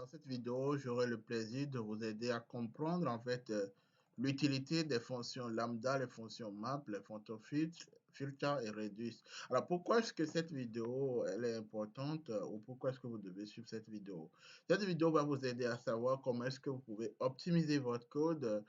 Dans cette vidéo, j'aurai le plaisir de vous aider à comprendre l'utilité des fonctions lambda, les fonctions map, les fonctions filter et reduce. Alors pourquoi est-ce que cette vidéo elle est importante ou pourquoi est-ce que vous devez suivre cette vidéo? Cette vidéo va vous aider à savoir comment est-ce que vous pouvez optimiser votre code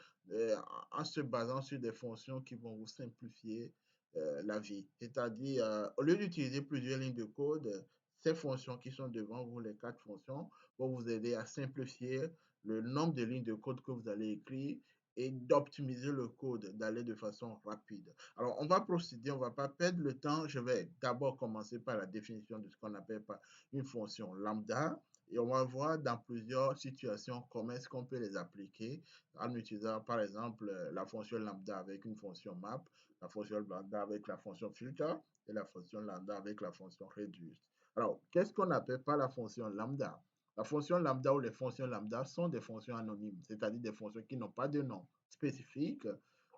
en se basant sur des fonctions qui vont vous simplifier la vie. C'est-à-dire, au lieu d'utiliser plusieurs lignes de code, ces fonctions qui sont devant vous, les quatre fonctions, vont vous aider à simplifier le nombre de lignes de code que vous allez écrire et d'optimiser le code, d'aller de façon rapide. Alors, on va procéder, on ne va pas perdre le temps. Je vais d'abord commencer par la définition de ce qu'on appelle par une fonction lambda. Et on va voir dans plusieurs situations comment est-ce qu'on peut les appliquer en utilisant par exemple la fonction lambda avec une fonction map, la fonction lambda avec la fonction filter et la fonction lambda avec la fonction reduce. Alors, qu'est-ce qu'on appelle par la fonction lambda? La fonction lambda ou les fonctions lambda sont des fonctions anonymes, c'est-à-dire des fonctions qui n'ont pas de nom spécifique,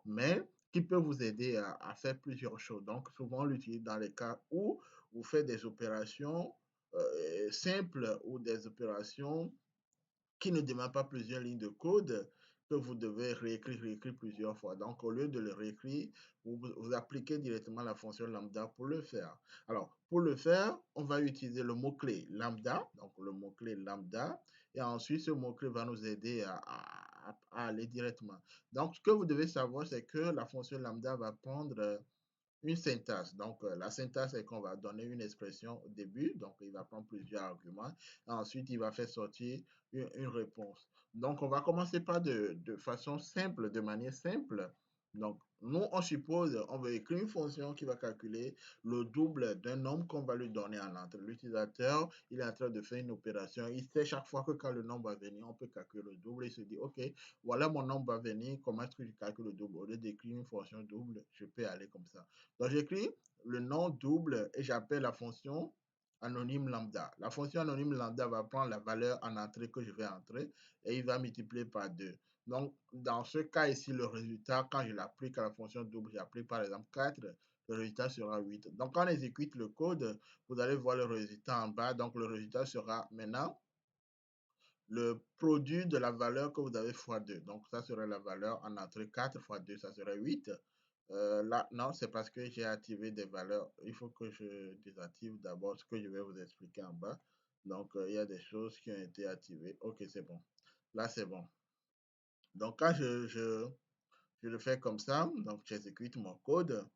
mais qui peuvent vous aider à faire plusieurs choses. Donc, souvent, on l'utilise dans les cas où vous faites des opérations simples ou des opérations qui ne demande pas plusieurs lignes de code que vous devez réécrire plusieurs fois. Donc, au lieu de le réécrire, vous appliquez directement la fonction lambda pour le faire. Alors, pour le faire, on va utiliser le mot-clé lambda, donc le mot-clé lambda, et ensuite, ce mot-clé va nous aider à aller directement. Donc, ce que vous devez savoir, c'est que la fonction lambda va prendre une syntaxe. Donc, la syntaxe, c'est qu'on va donner une expression au début. Donc, il va prendre plusieurs arguments. Ensuite, il va faire sortir une réponse. Donc, on va commencer par de façon simple, de manière simple. Donc, nous, on suppose, on veut écrire une fonction qui va calculer le double d'un nombre qu'on va lui donner en entrée. L'utilisateur, il est en train de faire une opération. Il sait chaque fois que quand le nombre va venir, on peut calculer le double. Il se dit, OK, voilà mon nombre va venir. Comment est-ce que je calcule le double? Au lieu d'écrire une fonction double, je peux aller comme ça. Donc, j'écris le nom double et j'appelle la fonction anonyme lambda. La fonction anonyme lambda va prendre la valeur en entrée que je vais entrer et il va multiplier par 2. Donc, dans ce cas ici, le résultat, quand je l'applique à la fonction double, j'applique par exemple 4, le résultat sera 8. Donc, quand on exécute le code, vous allez voir le résultat en bas. Donc, le résultat sera maintenant le produit de la valeur que vous avez fois 2. Donc, ça serait la valeur en entrée 4 fois 2, ça serait 8. Là, non, c'est parce que j'ai activé des valeurs. Il faut que je désactive d'abord ce que je vais vous expliquer en bas. Donc, il y a des choses qui ont été activées. OK, c'est bon. Là, c'est bon. Donc, quand je le fais comme ça, donc j'exécute mon code.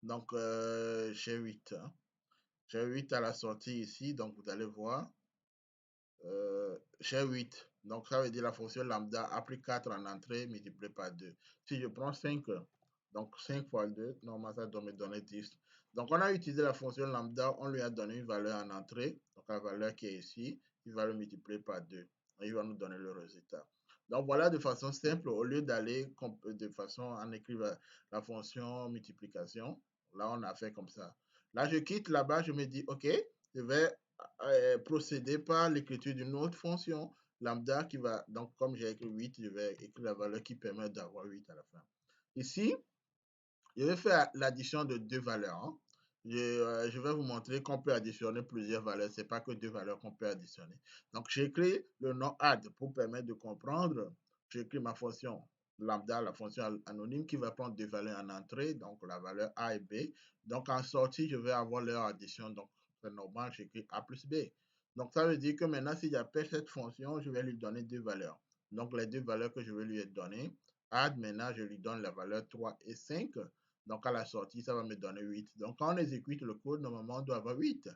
Donc, j'ai 8. Hein. J'ai 8 à la sortie ici. Donc, vous allez voir. J'ai 8. Donc, ça veut dire la fonction lambda a pris 4 en entrée multiplié par 2. Si je prends 5, donc 5 fois 2, normalement, ça doit me donner 10. Donc, on a utilisé la fonction lambda, on lui a donné une valeur en entrée, donc la valeur qui est ici, il va le multiplier par 2. Et il va nous donner le résultat. Donc, voilà de façon simple, au lieu d'aller de façon en écrire la fonction multiplication, là, on a fait comme ça. Là, je quitte là-bas, je me dis, OK, je vais procéder par l'écriture d'une autre fonction lambda qui va, donc comme j'ai écrit 8, je vais écrire la valeur qui permet d'avoir 8 à la fin. Ici, je vais faire l'addition de deux valeurs. Hein. Je vais vous montrer qu'on peut additionner plusieurs valeurs. Ce n'est pas que deux valeurs qu'on peut additionner. Donc, j'écris le nom add pour permettre de comprendre. J'écris ma fonction lambda, la fonction anonyme qui va prendre deux valeurs en entrée, donc la valeur A et B. Donc, en sortie, je vais avoir leur addition. Donc, c'est normal, j'écris A plus B. Donc, ça veut dire que maintenant, si j'appelle cette fonction, je vais lui donner deux valeurs. Donc, les deux valeurs que je vais lui donner, add, maintenant, je lui donne la valeur 3 et 5. Donc, à la sortie, ça va me donner 8. Donc, quand on exécute le code, normalement, on doit avoir 8.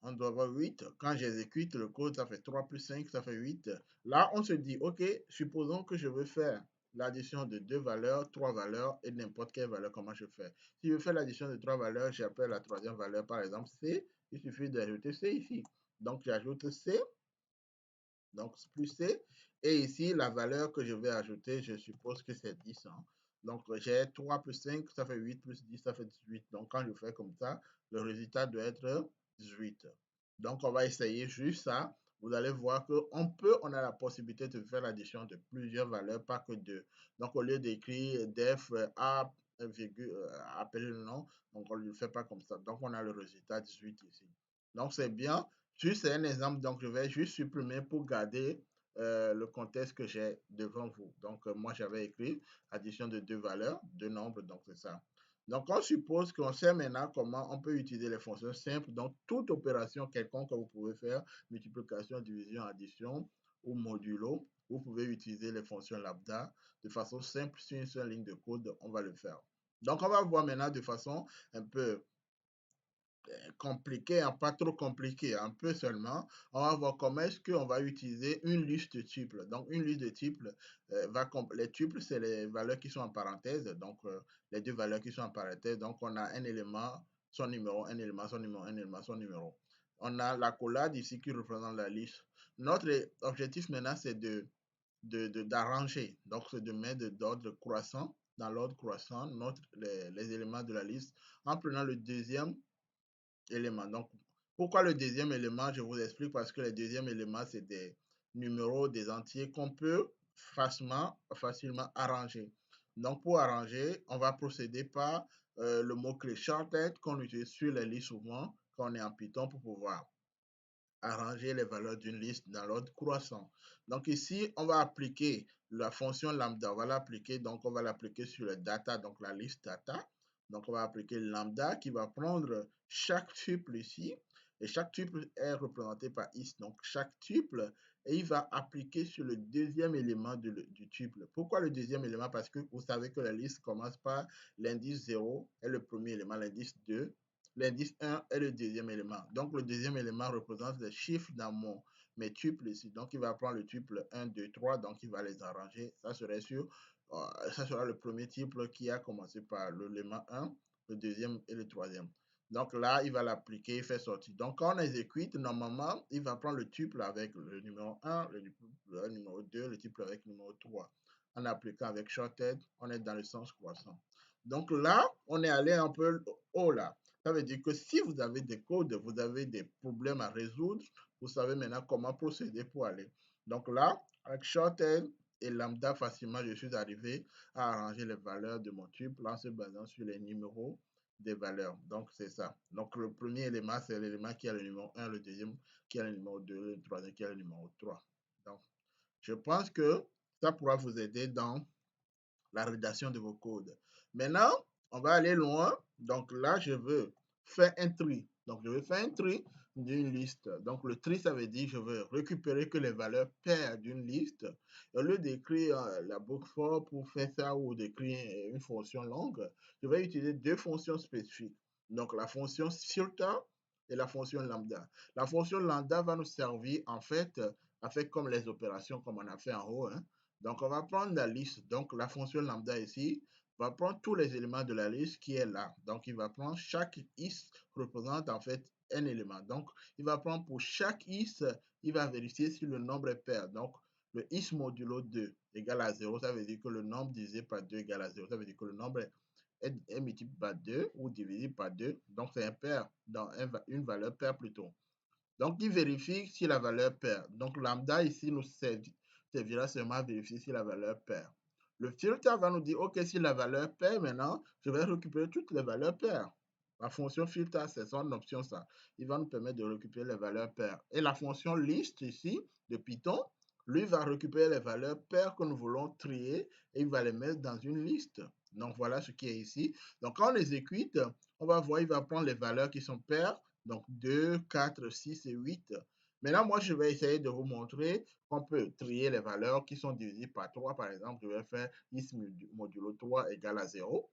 On doit avoir 8. Quand j'exécute le code, ça fait 3 plus 5, ça fait 8. Là, on se dit, OK, supposons que je veux faire l'addition de deux valeurs, trois valeurs et n'importe quelle valeur, comment je fais? Si je fais l'addition de trois valeurs, j'appelle la troisième valeur, par exemple, C. Il suffit d'ajouter C ici. Donc, j'ajoute C. Donc, plus C. Et ici, la valeur que je vais ajouter, je suppose que c'est 10. Hein. Donc, j'ai 3 plus 5, ça fait 8, plus 10, ça fait 18. Donc, quand je fais comme ça, le résultat doit être 18. Donc, on va essayer juste ça. Vous allez voir on a la possibilité de faire l'addition de plusieurs valeurs, pas que deux. Donc, au lieu d'écrire def a, appeler le nom, donc on ne le fait pas comme ça. Donc, on a le résultat 18 ici. Donc, c'est bien. Juste un exemple, donc je vais juste supprimer pour garder le contexte que j'ai devant vous. Donc, moi, j'avais écrit addition de deux valeurs, deux nombres, donc c'est ça. Donc, on suppose qu'on sait maintenant comment on peut utiliser les fonctions simples. Donc, toute opération quelconque que vous pouvez faire, multiplication, division, addition ou modulo, vous pouvez utiliser les fonctions lambda de façon simple sur une seule ligne de code, on va le faire. Donc, on va voir maintenant de façon un peu compliqué, hein, pas trop compliqué, un peu seulement. On va voir comment est-ce qu'on va utiliser une liste de tuples. Donc, une liste de tuples, les tuples, c'est les valeurs qui sont en parenthèse. Donc, les deux valeurs qui sont en parenthèse. Donc, on a un élément, son numéro, un élément, son numéro, un élément, son numéro. On a l'accolade ici qui représente la liste. Notre objectif maintenant, c'est d'arranger. Donc, c'est de mettre d'ordre croissant, dans l'ordre croissant, les éléments de la liste, en prenant le deuxième élément. Donc, pourquoi le deuxième élément? Je vous explique parce que le deuxième élément, c'est des numéros, des entiers qu'on peut facilement arranger. Donc, pour arranger, on va procéder par le mot-clé shortcut qu'on utilise sur les listes souvent quand on est en Python pour pouvoir arranger les valeurs d'une liste dans l'ordre croissant. Donc ici, on va appliquer la fonction lambda. On va l'appliquer, donc on va l'appliquer sur le data, donc la liste data. Donc on va appliquer lambda qui va prendre chaque tuple ici. Et chaque tuple est représenté par is. Donc chaque tuple, et il va appliquer sur le deuxième élément du tuple. Pourquoi le deuxième élément? Parce que vous savez que la liste commence par l'indice 0 est le premier élément, l'indice 2 l'indice 1 est le deuxième élément. Donc, le deuxième élément représente les chiffres dans mes tuples ici. Donc, il va prendre le tuple 1, 2, 3. Donc, il va les arranger. Ça ça sera le premier tuple qui a commencé par l'élément 1, le deuxième et le troisième. Donc là, il va l'appliquer, il fait sortir. Donc, quand on exécute, normalement, il va prendre le tuple avec le numéro 1, le numéro 2, le tuple avec le numéro 3. En appliquant avec shortcut, on est dans le sens croissant. Donc là, on est allé un peu haut là. Ça veut dire que si vous avez des codes, vous avez des problèmes à résoudre, vous savez maintenant comment procéder pour aller. Donc là, avec shortcut et lambda, facilement, je suis arrivé à arranger les valeurs de mon tuple en se basant sur les numéros des valeurs. Donc, c'est ça. Donc, le premier élément, c'est l'élément qui a le numéro 1, le deuxième qui a le numéro 2, le troisième qui a le numéro 3. Donc, je pense que ça pourra vous aider dans la rédaction de vos codes. Maintenant, on va aller loin. Donc là, je veux faire un tri. Donc, je vais faire un tri d'une liste. Donc, le tri, ça veut dire que je veux récupérer que les valeurs paires d'une liste. Au lieu d'écrire la boucle for pour faire ça ou d'écrire une fonction longue, je vais utiliser deux fonctions spécifiques. Donc, la fonction filter et la fonction lambda. La fonction lambda va nous servir en fait à faire comme les opérations comme on a fait en haut. Hein. Donc, on va prendre la liste. Donc, la fonction lambda ici va prendre tous les éléments de la liste qui est là. Donc, il va prendre chaque is représente en fait un élément. Donc, il va prendre pour chaque is, il va vérifier si le nombre est pair. Donc, le is modulo 2 égale à 0, ça veut dire que le nombre divisé par 2 égale à 0. Ça veut dire que le nombre est multiplié par 2 ou divisé par 2. Donc, c'est un pair, dans une valeur paire plutôt. Donc, il vérifie si la valeur paire. Donc, lambda ici nous servira seulement à vérifier si la valeur paire. Le filter va nous dire, OK, si la valeur paire, maintenant, je vais récupérer toutes les valeurs paires. La fonction filter, c'est son option, ça. Il va nous permettre de récupérer les valeurs paires. Et la fonction list ici, de Python, lui va récupérer les valeurs paires que nous voulons trier et il va les mettre dans une liste. Donc, voilà ce qui est ici. Donc, quand on exécute, on va voir, il va prendre les valeurs qui sont paires donc 2, 4, 6 et 8. Maintenant, moi, je vais essayer de vous montrer qu'on peut trier les valeurs qui sont divisées par 3. Par exemple, je vais faire is modulo 3 égale à 0.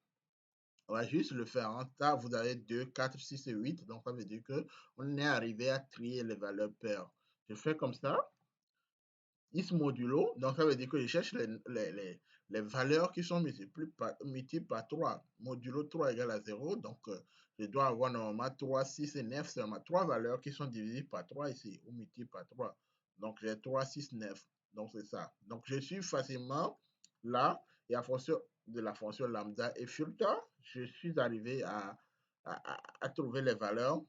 On va juste le faire en tas. Vous avez 2, 4, 6 et 8. Donc, ça veut dire qu'on est arrivé à trier les valeurs paires. Je fais comme ça. Is modulo, donc ça veut dire que je cherche les valeurs qui sont multiples par 3. Modulo 3 égale à 0, donc je dois avoir normalement 3, 6 et 9, seulement 3 valeurs qui sont divisées par 3 ici, ou multiples par 3. Donc j'ai 3, 6, 9, donc c'est ça. Donc je suis facilement là, et à fonction de la fonction lambda et filter, je suis arrivé à trouver les valeurs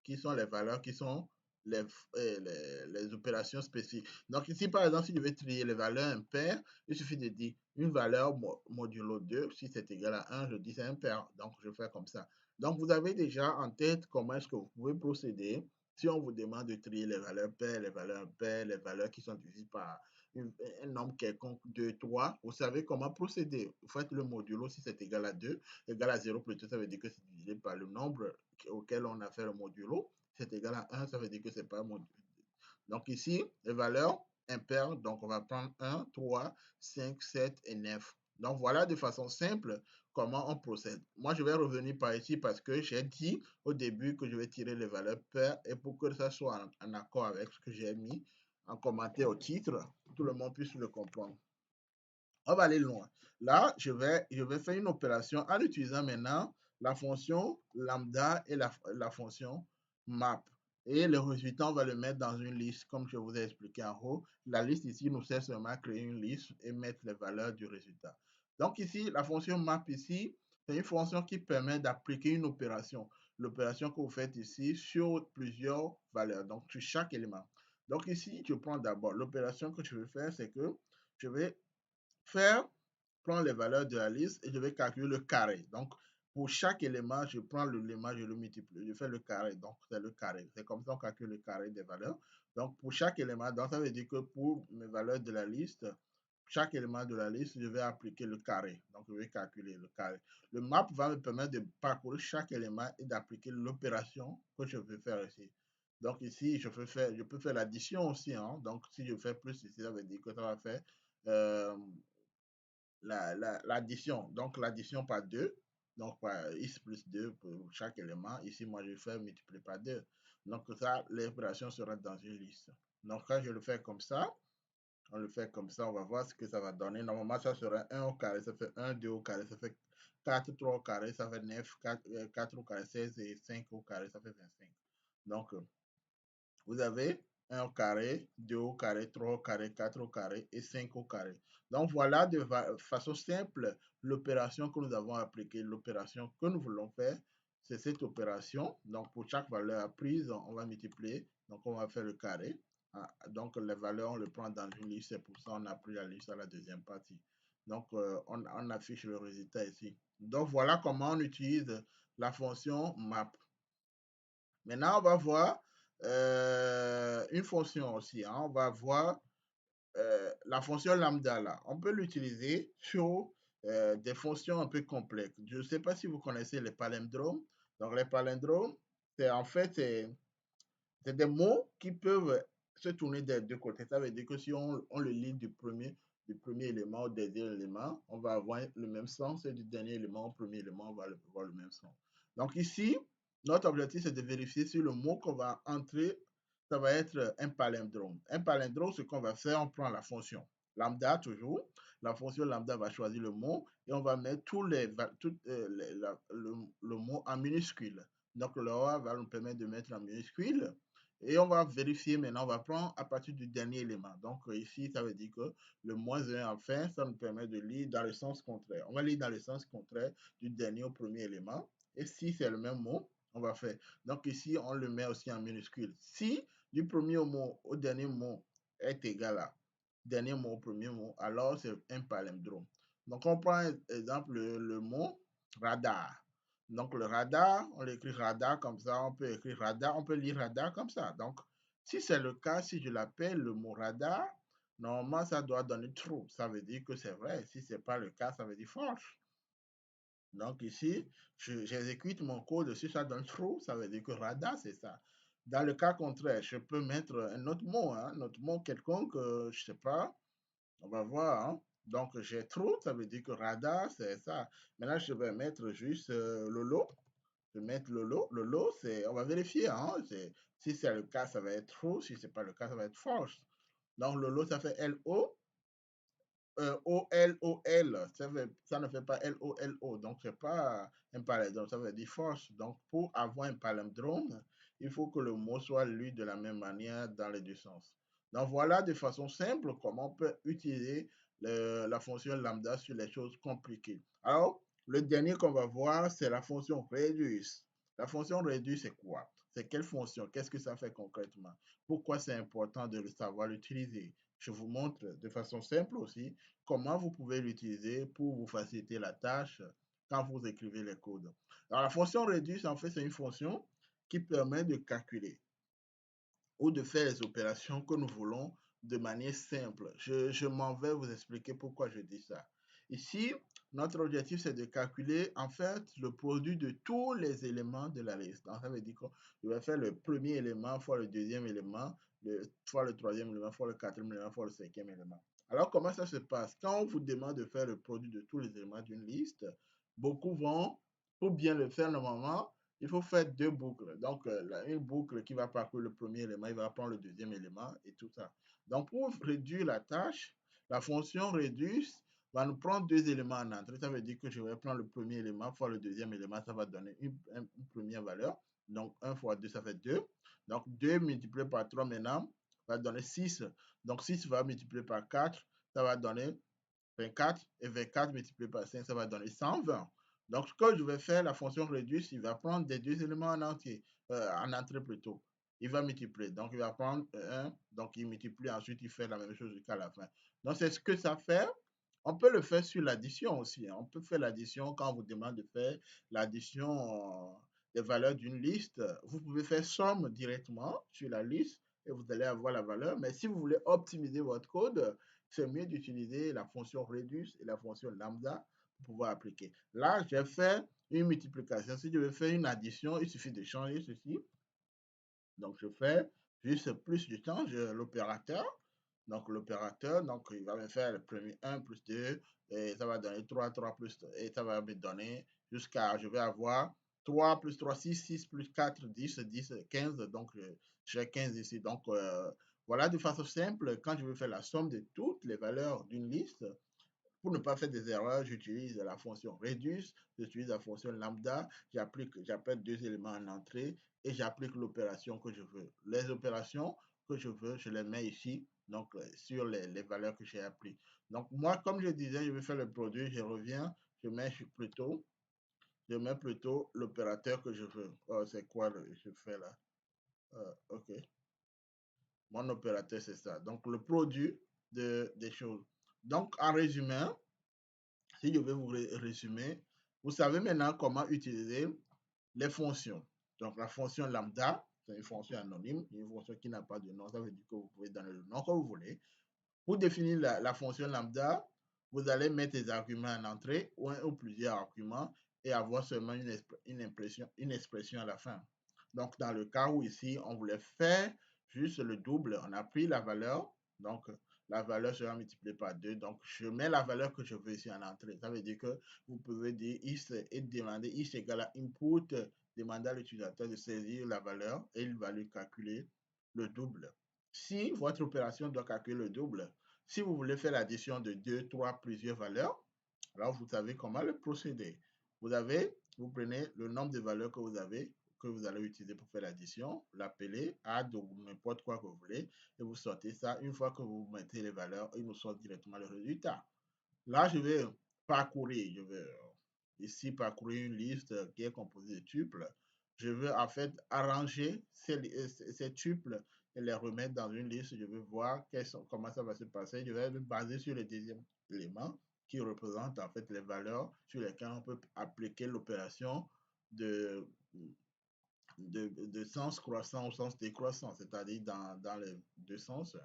qui sont les valeurs qui sont les, les opérations spécifiques. Donc ici, par exemple, si je veux trier les valeurs impaires, il suffit de dire une valeur modulo 2, si c'est égal à 1, je dis c'est impair. Donc je fais comme ça. Donc vous avez déjà en tête comment est-ce que vous pouvez procéder Si on vous demande de trier les valeurs paires, les valeurs impaires, les valeurs qui sont divisibles par un nombre quelconque, 2, 3, vous savez comment procéder. Vous faites le modulo si c'est égal à 2, égal à 0 plutôt, ça veut dire que c'est divisé par le nombre auquel on a fait le modulo. Si c'est égal à 1, ça veut dire que c'est pas un modulo. Donc ici, les valeurs impaires, donc on va prendre 1, 3, 5, 7 et 9. Donc voilà de façon simple comment on procède. Moi, je vais revenir par ici parce que j'ai dit au début que je vais tirer les valeurs paires et pour que ça soit en accord avec ce que j'ai mis en commentaire au titre, tout le monde puisse le comprendre. On va aller loin. Là, je vais faire une opération en utilisant maintenant la fonction lambda et la fonction map. Et le résultat, on va le mettre dans une liste, comme je vous ai expliqué en haut. La liste ici nous sert seulement à créer une liste et mettre les valeurs du résultat. Donc ici, la fonction map ici, c'est une fonction qui permet d'appliquer une opération. L'opération que vous faites ici sur plusieurs valeurs, donc sur chaque élément. Donc ici, je prends d'abord l'opération que je vais faire, c'est que je vais prends les valeurs de la liste et je vais calculer le carré. Donc, pour chaque élément, je prends l'élément, je le multiplie, je fais le carré. Donc, c'est le carré. C'est comme ça qu'on calcule le carré des valeurs. Donc, pour chaque élément, donc ça veut dire que pour mes valeurs de la liste, chaque élément de la liste, je vais appliquer le carré. Donc, je vais calculer le carré. Le map va me permettre de parcourir chaque élément et d'appliquer l'opération que je veux faire ici. Donc, ici, je peux faire l'addition aussi. Hein. Donc, si je fais plus ici, ça veut dire que ça va faire euh, l'addition. Donc, l'addition par 2. Donc, par x plus 2 pour chaque élément. Ici, moi, je fais multiplier par 2. Donc, ça, l'opération sera dans une liste. Donc, quand je le fais comme ça, on le fait comme ça, on va voir ce que ça va donner. Normalement, ça sera 1 au carré, ça fait 1, 2 au carré, ça fait 4, 3 au carré, ça fait 9, 4 au carré, 16 et 5 au carré, ça fait 25. Donc, vous avez 1 au carré, 2 au carré, 3 au carré, 4 au carré et 5 au carré. Donc voilà de façon simple l'opération que nous avons appliquée. L'opération que nous voulons faire, c'est cette opération. Donc pour chaque valeur prise, on va multiplier. Donc on va faire le carré. Donc les valeurs, on les prend dans une liste. C'est pour ça qu'on a pris la liste à la deuxième partie. Donc on affiche le résultat ici. Donc voilà comment on utilise la fonction map. Maintenant, on va voir une fonction aussi. Hein. On va voir la fonction lambda là. On peut l'utiliser sur des fonctions un peu complexes. Je ne sais pas si vous connaissez les palindromes. Donc, les palindromes, c'est en fait c'est des mots qui peuvent se tourner des deux côtés. Ça veut dire que si on le lit du premier élément au dernier élément, on va avoir le même sens et du dernier élément au premier élément, on va avoir le même sens. Donc ici, notre objectif, c'est de vérifier si le mot qu'on va entrer, ça va être un palindrome. Un palindrome, ce qu'on va faire, on prend la fonction lambda toujours. La fonction lambda va choisir le mot et on va mettre le mot en minuscule. Donc le A va nous permettre de mettre en minuscule. Et on va vérifier maintenant, on va prendre à partir du dernier élément. Donc ici, ça veut dire que le moins 1 en fin, ça nous permet de lire dans le sens contraire. On va lire dans le sens contraire du dernier au premier élément. Et si c'est le même mot, on va faire. Donc ici, on le met aussi en minuscule. Si du premier mot au dernier mot est égal à dernier mot au premier mot, alors c'est un palindrome. Donc on prend exemple le mot radar. Donc le radar, on l'écrit radar comme ça, on peut écrire radar, on peut lire radar comme ça. Donc si c'est le cas, si je l'appelle le mot radar, normalement ça doit donner true. Ça veut dire que c'est vrai. Si ce n'est pas le cas, ça veut dire false. Donc ici, j'exécute mon code. Si ça donne true, ça veut dire que radar, c'est ça. Dans le cas contraire, je peux mettre un autre mot, hein, un autre mot quelconque, je ne sais pas. On va voir. Hein. Donc j'ai true, ça veut dire que radar, c'est ça. Maintenant, je vais mettre juste Lolo. Je vais mettre Lolo. Lolo, on va vérifier. Hein. Si c'est le cas, ça va être true. Si ce n'est pas le cas, ça va être false. Donc Lolo, ça fait L-O. O-L-O-L, ça ne fait pas L-O-L-O, donc c'est pas un palindrome, ça veut dire force. Donc pour avoir un palindrome, il faut que le mot soit lu de la même manière dans les deux sens. Donc voilà de façon simple comment on peut utiliser la fonction lambda sur les choses compliquées. Alors, le dernier qu'on va voir, c'est la fonction reduce. La fonction reduce, c'est quoi? C'est quelle fonction? Qu'est-ce que ça fait concrètement? Pourquoi c'est important de le savoir l'utiliser? Je vous montre de façon simple aussi comment vous pouvez l'utiliser pour vous faciliter la tâche quand vous écrivez les codes. Alors, la fonction reduce, en fait, c'est une fonction qui permet de calculer ou de faire les opérations que nous voulons de manière simple. Je m'en vais vous expliquer pourquoi je dis ça. Ici, notre objectif, c'est de calculer en fait le produit de tous les éléments de la liste. Donc, ça veut dire que je vais faire le premier élément fois le deuxième élément, fois le troisième élément, fois le quatrième élément, fois le cinquième élément. Alors, comment ça se passe? Quand on vous demande de faire le produit de tous les éléments d'une liste, beaucoup vont, pour bien le faire normalement, il faut faire deux boucles. Donc, une boucle qui va parcourir le premier élément, il va prendre le deuxième élément et tout ça. Donc, pour réduire la tâche, la fonction reduce va nous prendre deux éléments en entrée. Ça veut dire que je vais prendre le premier élément fois le deuxième élément, ça va donner une première valeur. Donc, 1 fois 2, ça fait 2. Donc, 2 multiplié par 3 maintenant va donner 6. Donc, 6 va multiplier par 4, ça va donner 24. Et 24 multiplié par 5, ça va donner 120. Donc, ce que je vais faire, la fonction reduce, il va prendre des deux éléments en entier, en entrée plutôt. Il va multiplier. Donc, il va prendre 1, donc il multiplie, ensuite il fait la même chose jusqu'à la fin. Donc, c'est ce que ça fait. On peut le faire sur l'addition aussi. On peut faire l'addition quand on vous demande de faire l'addition des valeurs d'une liste. Vous pouvez faire somme directement sur la liste et vous allez avoir la valeur. Mais si vous voulez optimiser votre code, c'est mieux d'utiliser la fonction reduce et la fonction lambda pour pouvoir appliquer. Là, j'ai fait une multiplication. Si je veux faire une addition, il suffit de changer ceci. Donc, je fais juste plus du temps, l'opérateur. Donc, l'opérateur, donc, il va me faire le premier 1 plus 2, et ça va donner 3, 3 plus, et ça va me donner jusqu'à, je vais avoir 3 plus 3, 6, 6 plus 4, 10, 10, 15. Donc, j'ai 15 ici. Donc, voilà, de façon simple, quand je veux faire la somme de toutes les valeurs d'une liste, pour ne pas faire des erreurs, j'utilise la fonction reduce, j'utilise la fonction lambda, j'appelle deux éléments en entrée et j'applique l'opération que je veux. Les opérations que je veux, je les mets ici, donc sur les valeurs que j'ai appliquées. Donc moi, comme je disais, je vais faire le produit, je reviens, je mets plutôt l'opérateur que je veux. Oh, c'est quoi je fais là? Ok, mon opérateur c'est ça. Donc le produit des choses. Donc en résumé, si je vais vous résumer, vous savez maintenant comment utiliser les fonctions. Donc, la fonction lambda, c'est une fonction anonyme, une fonction qui n'a pas de nom. Ça veut dire que vous pouvez donner le nom que vous voulez. Pour définir la fonction lambda, vous allez mettre des arguments en entrée ou un ou plusieurs arguments et avoir seulement une expression à la fin. Donc, dans le cas où ici, on voulait faire juste le double, on a pris la valeur, donc la valeur sera multipliée par 2. Donc, je mets la valeur que je veux ici en entrée. Ça veut dire que vous pouvez dire is et demander is égale à input, demander à l'utilisateur de saisir la valeur et il va lui calculer le double. Si votre opération doit calculer le double, si vous voulez faire l'addition de 2, 3, plusieurs valeurs, alors vous savez comment le procéder. Vous prenez le nombre de valeurs que vous avez, que vous allez utiliser pour faire l'addition, l'appelez, add ou n'importe quoi que vous voulez, et vous sortez ça. Une fois que vous mettez les valeurs, il nous sort directement le résultat. Là, je vais parcourir, je vais ici parcourir une liste qui est composée de tuples. Je veux en fait arranger ces tuples et les remettre dans une liste. Je veux voir comment ça va se passer. Je vais me baser sur le deuxième élément qui représente en fait les valeurs sur lesquelles on peut appliquer l'opération de, de sens croissant au sens décroissant, c'est-à-dire dans les deux sens.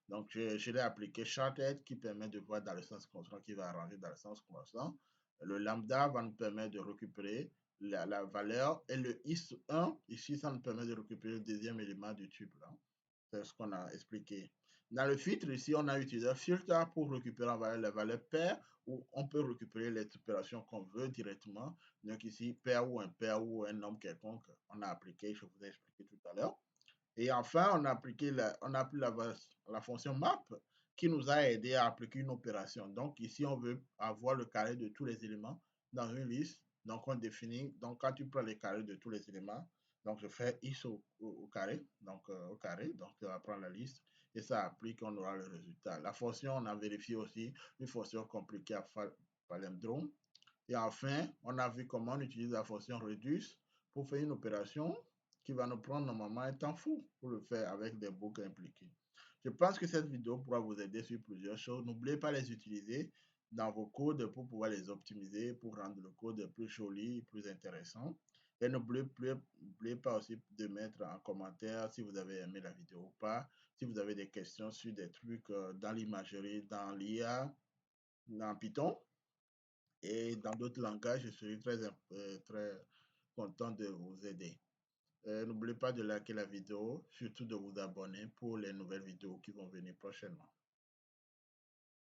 Donc, je l'ai appliqué shorthead qui permet de voir dans le sens croissant, qui va arranger dans le sens croissant. Le lambda va nous permettre de récupérer la valeur et le is1, ici, ça nous permet de récupérer le deuxième élément du tuple. C'est ce qu'on a expliqué. Dans le filtre, ici, on a utilisé un filtre pour récupérer la valeur paire, où on peut récupérer les opérations qu'on veut directement. Donc ici, paire ou un nombre quelconque, on a appliqué, je vous ai expliqué tout à l'heure. Et enfin, on a appliqué la fonction map qui nous a aidé à appliquer une opération. Donc ici, on veut avoir le carré de tous les éléments dans une liste. Donc on définit, donc quand tu prends les carrés de tous les éléments, donc je fais is au carré, donc tu vas prendre la liste et ça applique, on aura le résultat. La fonction, on a vérifié aussi une fonction compliquée à palindrome. Et enfin, on a vu comment on utilise la fonction reduce pour faire une opération qui va nous prendre normalement un temps fou pour le faire avec des boucles impliquées. Je pense que cette vidéo pourra vous aider sur plusieurs choses. N'oubliez pas de les utiliser dans vos codes pour pouvoir les optimiser, pour rendre le code plus joli, plus intéressant. Et n'oubliez pas aussi de mettre en commentaire si vous avez aimé la vidéo ou pas, si vous avez des questions sur des trucs dans l'imagerie, dans l'IA, dans Python et dans d'autres langages, je serai très content de vous aider. N'oubliez pas de liker la vidéo, surtout de vous abonner pour les nouvelles vidéos qui vont venir prochainement.